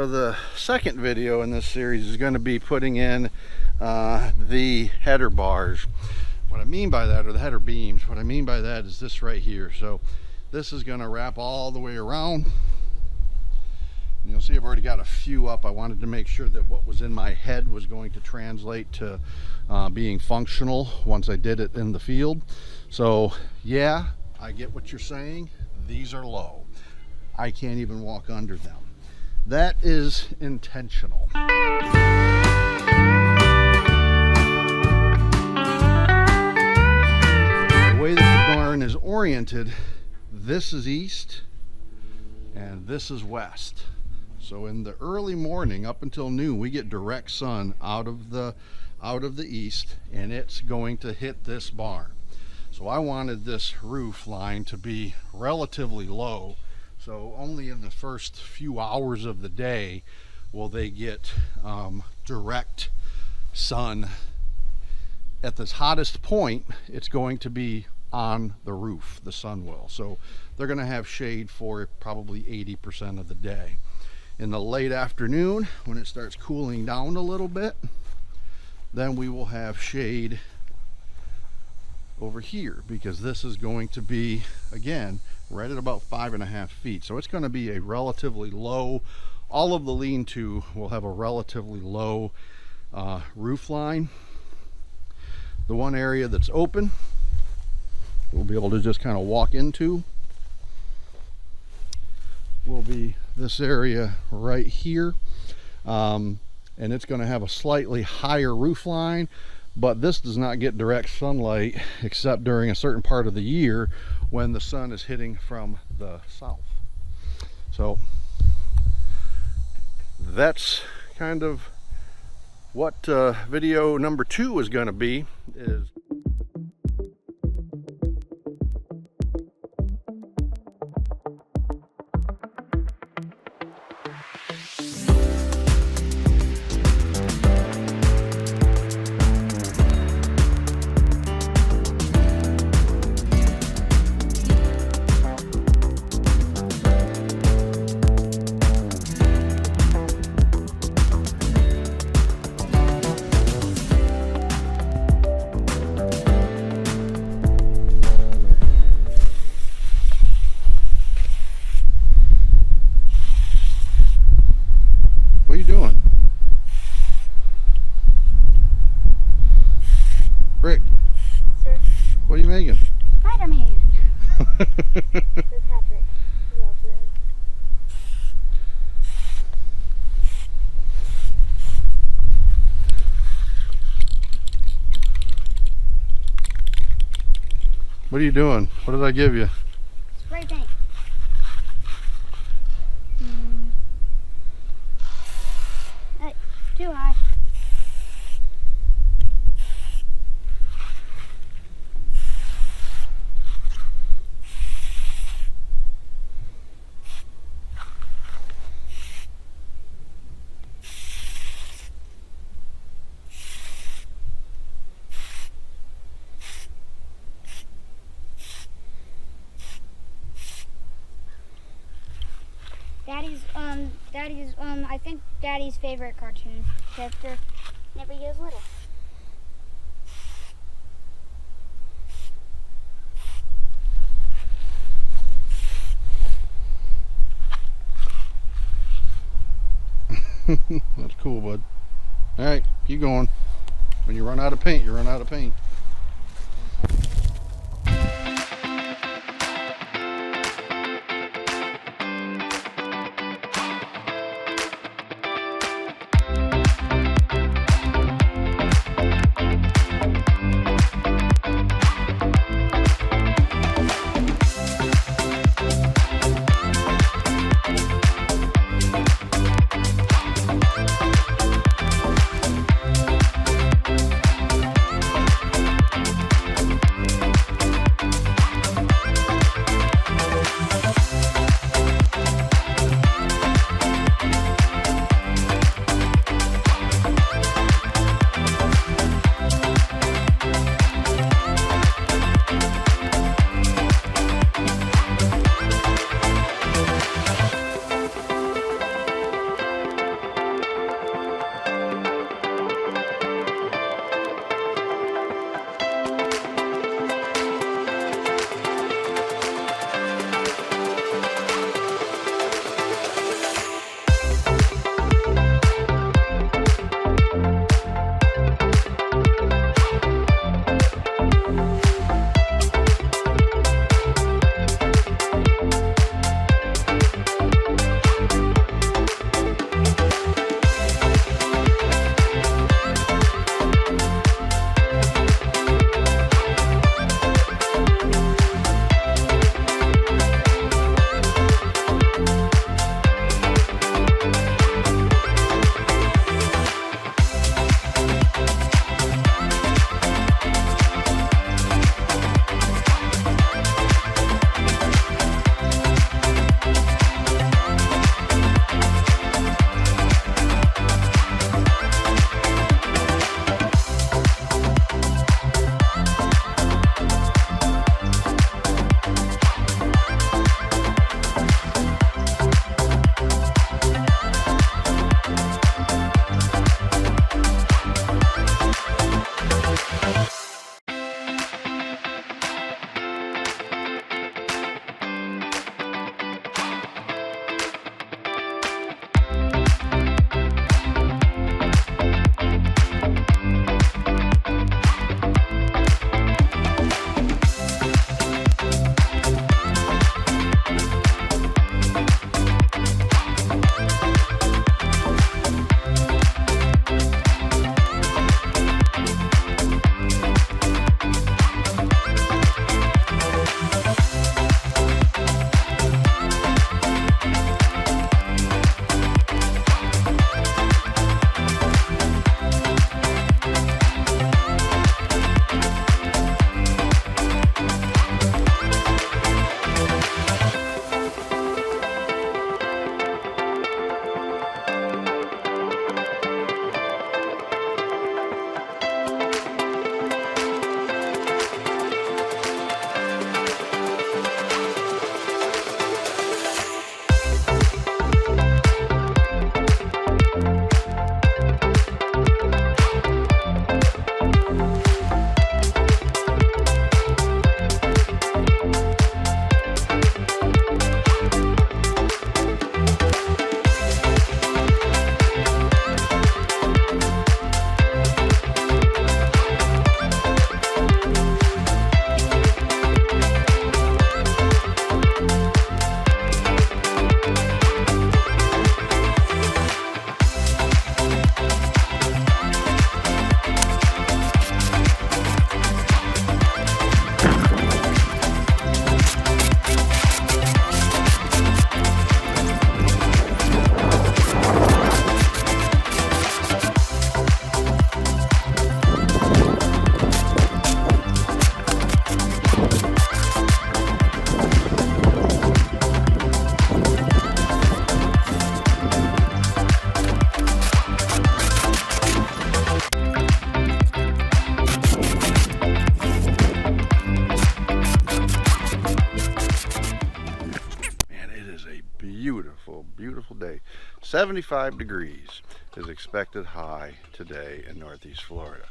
So the second video in this series is going to be putting in the header bars. What I mean by that, or the header beams, what I mean by that is this right here. So this is going to wrap all the way around. And you'll see I've already got a few up. I wanted to make sure that what was in my head was going to translate to being functional once I did it in the field. So yeah, I get what you're saying. These are low. I can't even walk under them. That is intentional. The way that the barn is oriented, this is east and this is west. So in the early morning up until noon, we get direct sun out of the east, and it's going to hit this barn. So I wanted this roof line to be relatively low. So only in the first few hours of the day will they get direct sun. At this hottest point, it's going to be on the roof, the sun will. So they're going to have shade for probably 80% of the day. In the late afternoon, when it starts cooling down a little bit, then we will have shade over here, because this is going to be, again, right at about 5.5 feet. So it's going to be a relatively low, all of the lean-to will have a relatively low roof line. The one area that's open, we'll be able to just kind of walk into, will be this area right here. And it's going to have a slightly higher roof line, but this does not get direct sunlight except during a certain part of the year when the sun is hitting from the south. So that's kind of what video number 2 is going to be. What are you doing? Rick? Sir? What are you making? Spider-Man. For Patrick. Who else is it? What are you doing? What did I give you? Spray paint. Hey, too high. I think Daddy's favorite cartoon character whenever he was little. That's cool, bud. All right, keep going. When you run out of paint, you run out of paint. 75 degrees is expected high today in Northeast Florida.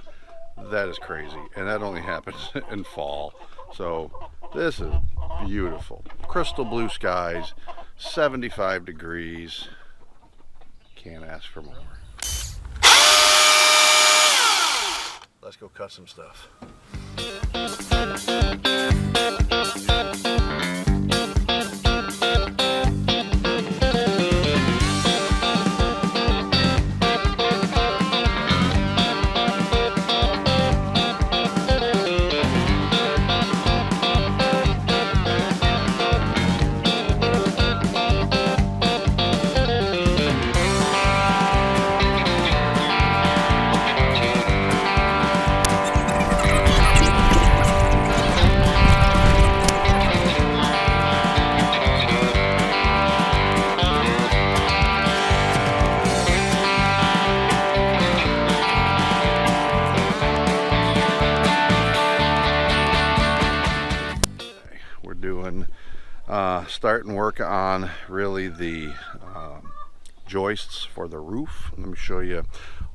That is crazy, and that only happens in fall. So this is beautiful. Crystal blue skies, 75 degrees. Can't ask for more. Let's go cut some stuff. Starting work on really the joists for the roof. Let me show you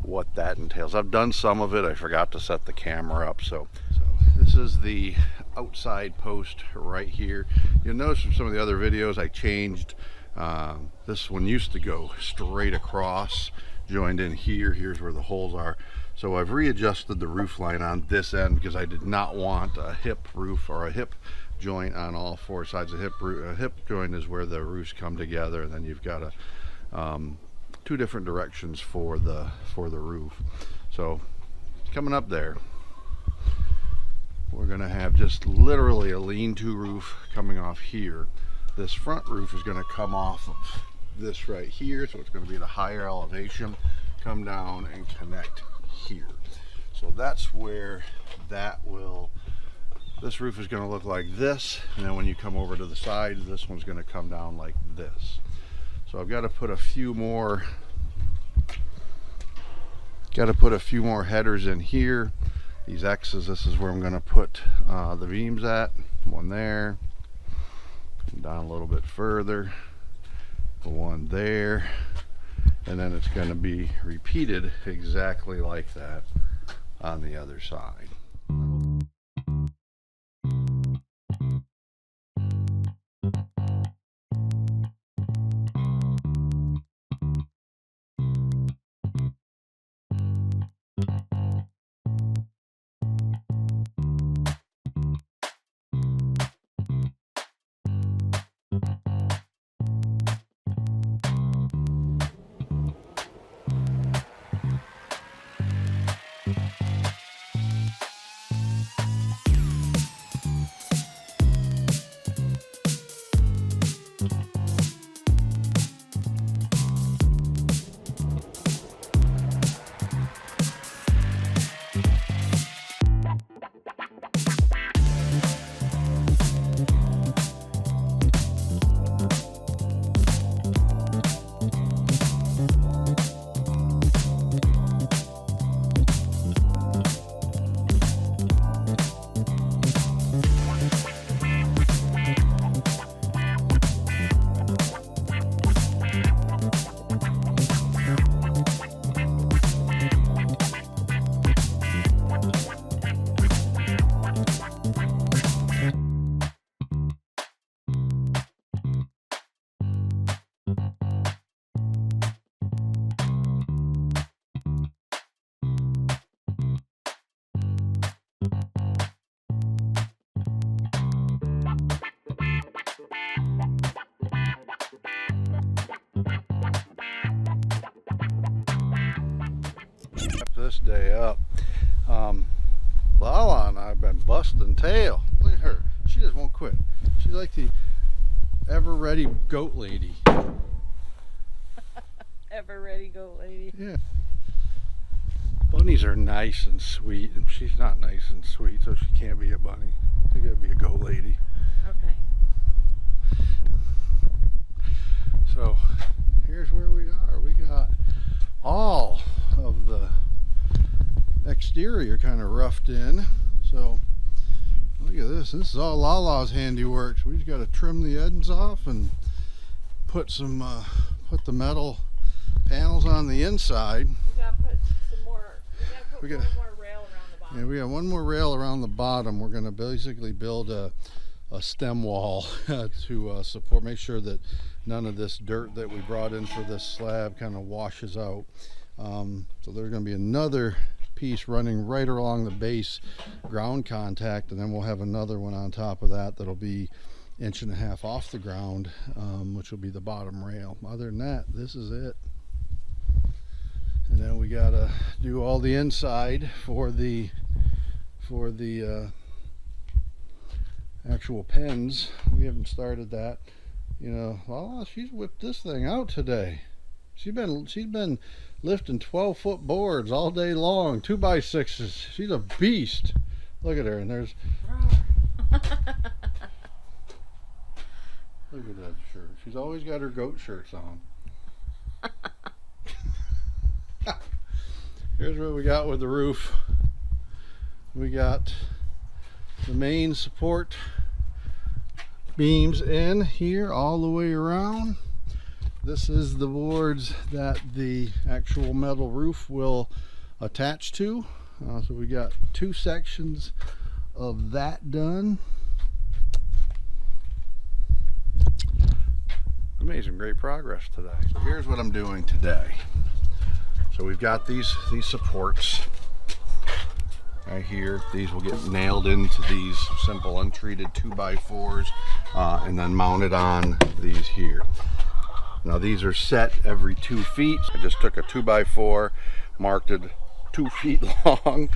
what that entails. I've done some of it. I forgot to set the camera up. So this is the outside post right here. You'll notice from some of the other videos I changed. This one used to go straight across, joined in here. Here's where the holes are. So I've readjusted the roof line on this end because I did not want a hip roof or a hip joint on all four sides. A hip joint is where the roofs come together, and then you've got two different directions for the roof. So coming up there, we're gonna have just literally a lean-to roof coming off here. This front roof is gonna come off of this right here, so it's gonna be at a higher elevation, come down and connect here. So that's where this roof is going to look like this, and then when you come over to the side, this one's going to come down like this. So I've got to put a few more headers in here. These X's, this is where I'm going to put the beams at. One there, down a little bit further, the one there, and then it's going to be repeated exactly like that on the other side. This day up, LaLa and I have been busting tail. Look at her, she just won't quit. She's like the ever ready goat lady. Ever ready goat lady. Yeah. Bunnies are nice and sweet, and she's not nice and sweet, so she can't be a bunny. She gotta be a goat lady. Okay. So here's where we are. We got all of the exterior kind of roughed in. So look at this. This is all LaLa's handiwork. So we just got to trim the ends off and put the metal panels on the inside. We gotta put some more. We gotta put We one more rail around the bottom. Yeah, we got one more rail around the bottom. We're going to basically build a stem wall to support, make sure that none of this dirt that we brought in for this slab kind of washes out. So there's going to be another piece running right along the base, ground contact, and then we'll have another one on top of that that'll be 1.5 inches off the ground, which will be the bottom rail. Other than that, this is it. And then we gotta do all the inside for the actual pens. We haven't started that. You know, LaLa, she's whipped this thing out today. She's been lifting 12-foot boards all day long, 2x6s. She's a beast. Look at her, and there's look at that shirt. She's always got her goat shirts on. Here's what we got with the roof. We got the main support beams in here all the way around. This is the boards that the actual metal roof will attach to. So we got 2 sections of that done. I made some great progress today. So here's what I'm doing today. So we've got these supports right here. These will get nailed into these simple untreated 2x4s and then mounted on these here. Now these are set every 2 feet. I just took a 2x4, marked it 2 feet long,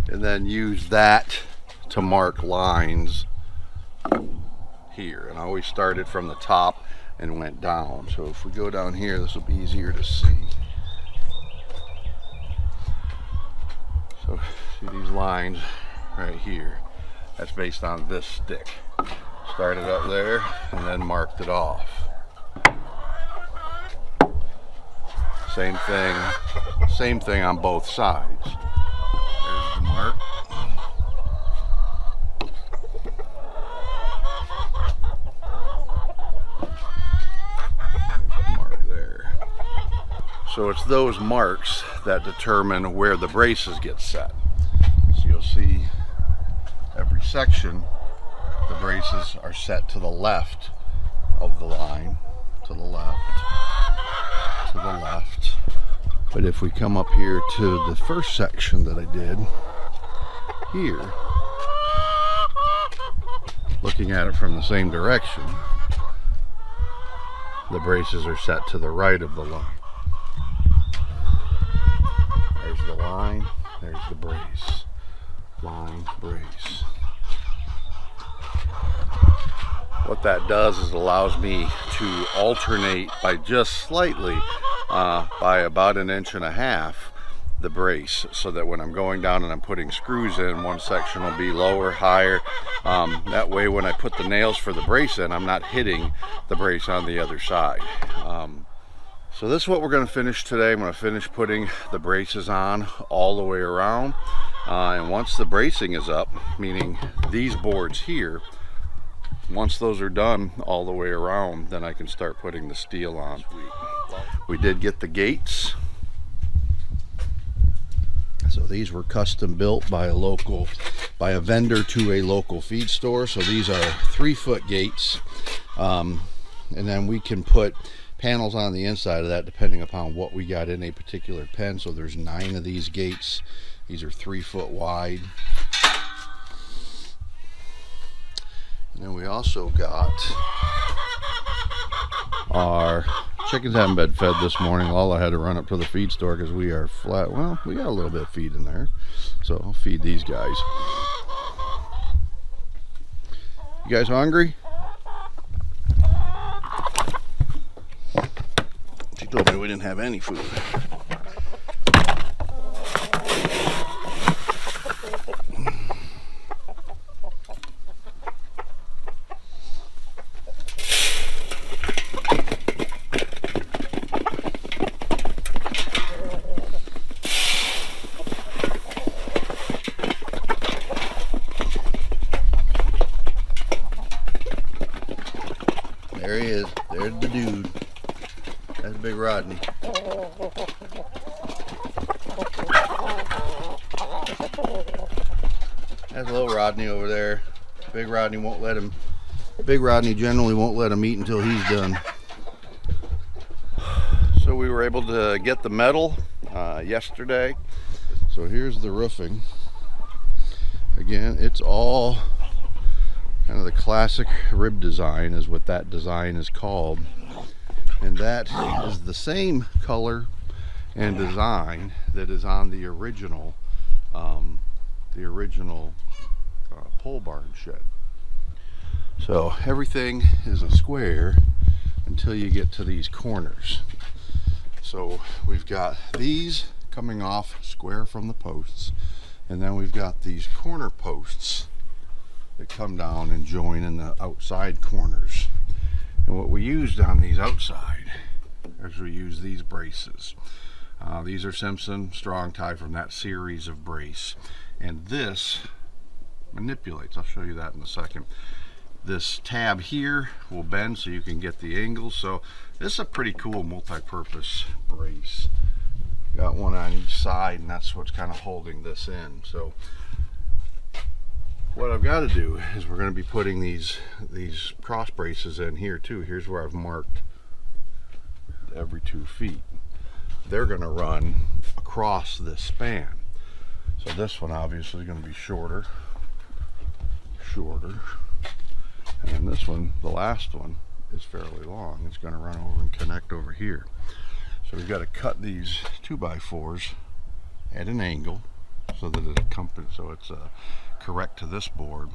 and then used that to mark lines here. And I always started from the top and went down. So if we go down here, this will be easier to see. So see these lines right here, that's based on this stick. Started up there and then marked it off. Same thing on both sides. There's the mark. So it's those marks that determine where the braces get set. So you'll see every section, the braces are set to the left of the line, to the left, to the left. But if we come up here to the first section that I did, here, looking at it from the same direction, the braces are set to the right of the line. There's the line, there's the brace. Line, brace. What that does is allows me to alternate by just slightly, by about 1.5 inches, the brace, so that when I'm going down and I'm putting screws in, one section will be lower, higher. That way when I put the nails for the brace in, I'm not hitting the brace on the other side. So this is what we're going to finish today. I'm going to finish putting the braces on all the way around. And once the bracing is up, meaning these boards here, once those are done all the way around, then I can start putting the steel on. We did get the gates. So these were custom built by a vendor to a local feed store. So these are 3-foot gates. And then we can put panels on the inside of that depending upon what we got in a particular pen. So there's 9 of these gates. These are 3-foot wide. And then we also got our chickens haven't been fed this morning. LaLa had to run up to the feed store because we are flat. Well, we got a little bit of feed in there. So I'll feed these guys. You guys hungry? She told me we didn't have any food. There he is. There's the dude. That's Big Rodney. That's little Rodney over there. Big Rodney won't let him. Big Rodney generally won't let him eat until he's done. So we were able to get the metal yesterday. So here's the roofing. Again, it's all kind of the classic rib design is what that design is called. And that is the same color and design that is on the original pole barn shed. So everything is a square until you get to these corners. So we've got these coming off square from the posts, and then we've got these corner posts that come down and join in the outside corners. And what we used on these outside is we use these braces. These are Simpson strong tie from that series of brace, and this manipulates. I'll show you that in a second. This tab here will bend so you can get the angles. So this is a pretty cool multi-purpose brace. Got one on each side, and that's what's kind of holding this in. So what I've got to do is we're going to be putting these cross braces in here too. Here's where I've marked every 2 feet. They're going to run across this span. So this one obviously is going to be shorter, and then this one, the last one, is fairly long. It's going to run over and connect over here. So we've got to cut these 2x4s at an angle so that it accompanies, so it's correct to this board.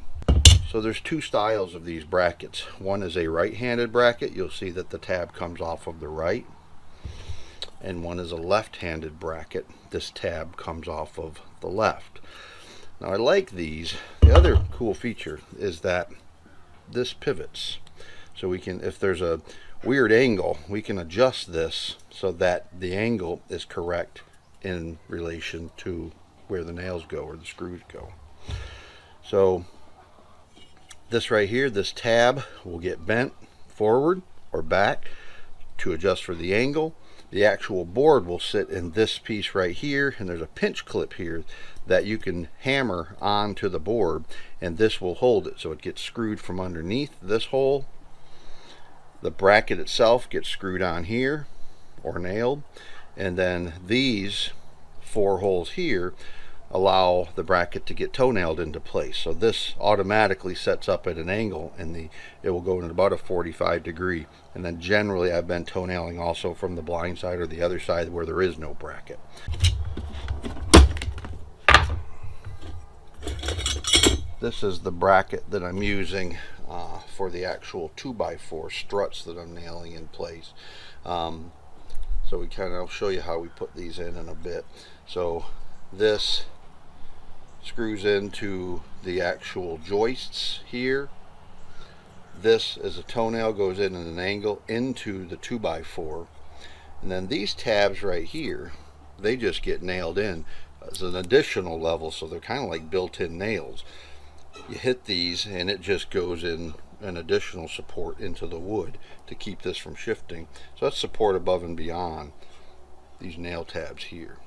So there's 2 styles of these brackets. One is a right-handed bracket. You'll see that the tab comes off of the right. And one is a left-handed bracket. This tab comes off of the left. Now I like these. The other cool feature is that this pivots. So we can, if there's a weird angle, we can adjust this so that the angle is correct in relation to where the nails go or the screws go. So this right here, this tab will get bent forward or back to adjust for the angle. The actual board will sit in this piece right here, and there's a pinch clip here that you can hammer onto the board, and this will hold it. So it gets screwed from underneath this hole. The bracket itself gets screwed on here or nailed, and then these 4 holes here allow the bracket to get toe-nailed into place. So this automatically sets up at an angle, and it will go in about a 45 degree. And then generally I've been toe-nailing also from the blind side or the other side where there is no bracket. This is the bracket that I'm using for the actual 2x4 struts that I'm nailing in place. So I'll show you how we put these in a bit. So this screws into the actual joists here. This is a toenail, goes in at an angle into the 2x4, and then these tabs right here, they just get nailed in as an additional level, so they're kind of like built-in nails. You hit these and it just goes in an additional support into the wood to keep this from shifting. So that's support above and beyond these nail tabs here.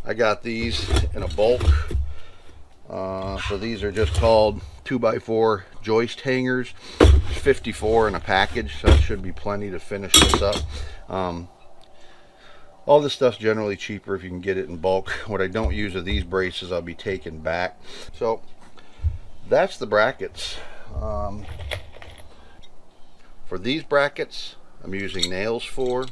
I got these in a bulk. So these are just called 2x4 joist hangers. 54 in a package, so that should be plenty to finish this up. All this stuff's generally cheaper if you can get it in bulk. What I don't use of these braces I'll be taking back. So that's the brackets. For these brackets I'm using nails for.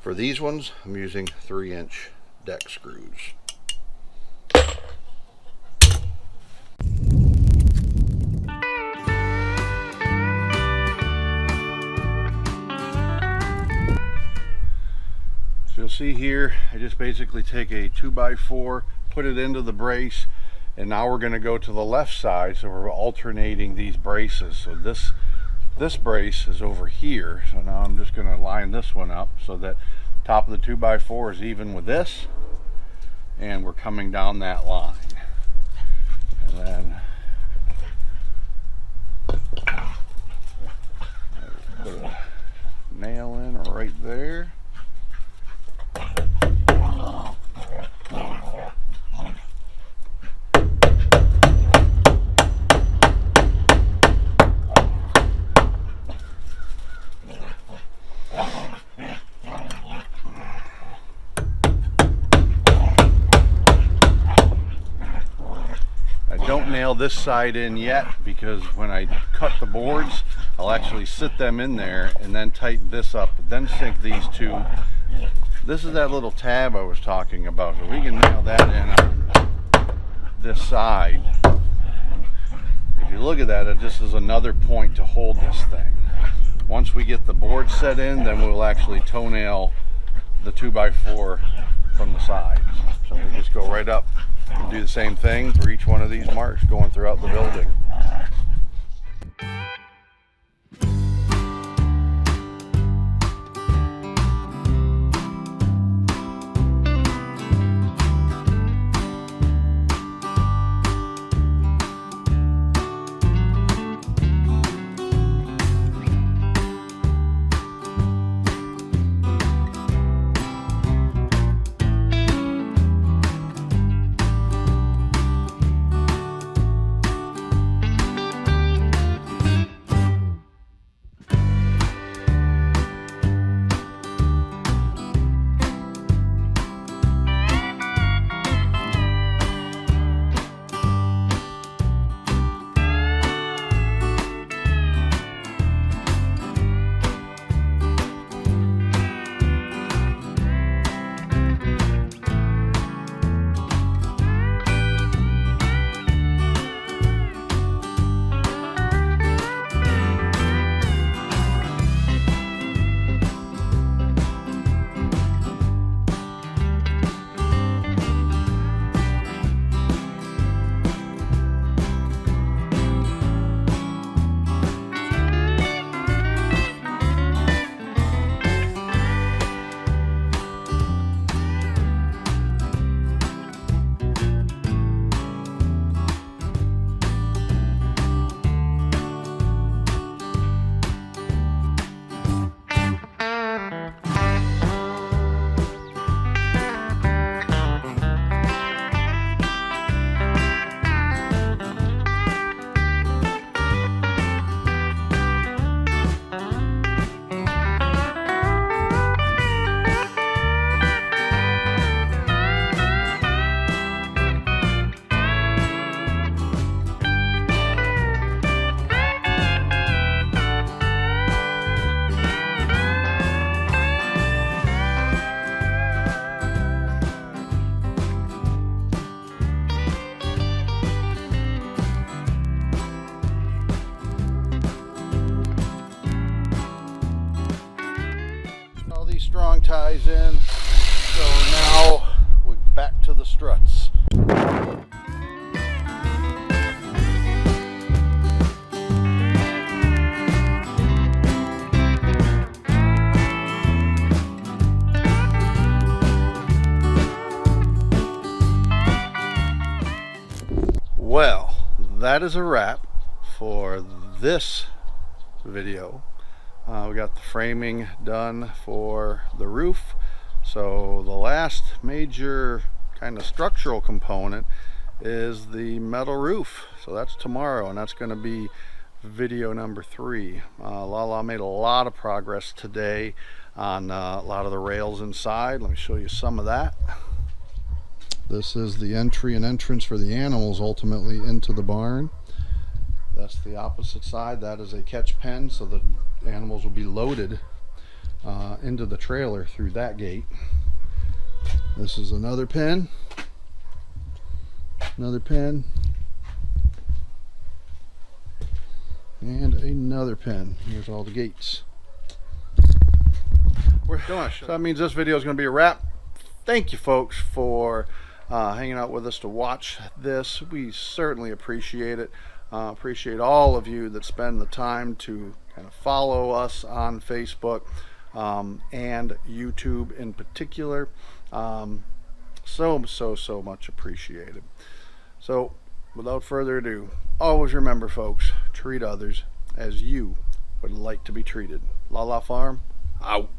For these ones I'm using 3-inch deck screws. So you'll see here I just basically take a 2x4, put it into the brace, and now we're going to go to the left side, so we're alternating these braces. So this brace is over here, so now I'm just going to line this one up so that top of the 2x4 is even with this, and we're coming down that line. And then put a nail in right there. nail this side in yet, because when I cut the boards, I'll actually sit them in there and then tighten this up, then sink these two. This is that little tab I was talking about, so we can nail that in on this side. If you look at that, it just is another point to hold this thing. Once we get the board set in, then we'll actually toenail the 2x4 from the sides. So we just go right up and do the same thing for each one of these marks going throughout the building. Strong ties in, so now we're back to the struts. Well, that is a wrap for this video. We got the framing done for the roof, so the last major kind of structural component is the metal roof. So that's tomorrow, and that's going to be video number 3. LaLa made a lot of progress today on a lot of the rails inside. Let me show you some of that. This is the entry and entrance for the animals ultimately into the barn. That's the opposite side. That is a catch pen, so the animals will be loaded into the trailer through that gate. This is another pen, and another pen. Here's all the gates. So that means this video is going to be a wrap. Thank you folks for hanging out with us to watch this. We certainly appreciate it. Appreciate all of you that spend the time to kind of follow us on Facebook and YouTube in particular. So much appreciated. So without further ado, always remember folks, treat others as you would like to be treated. LaLa Farm out.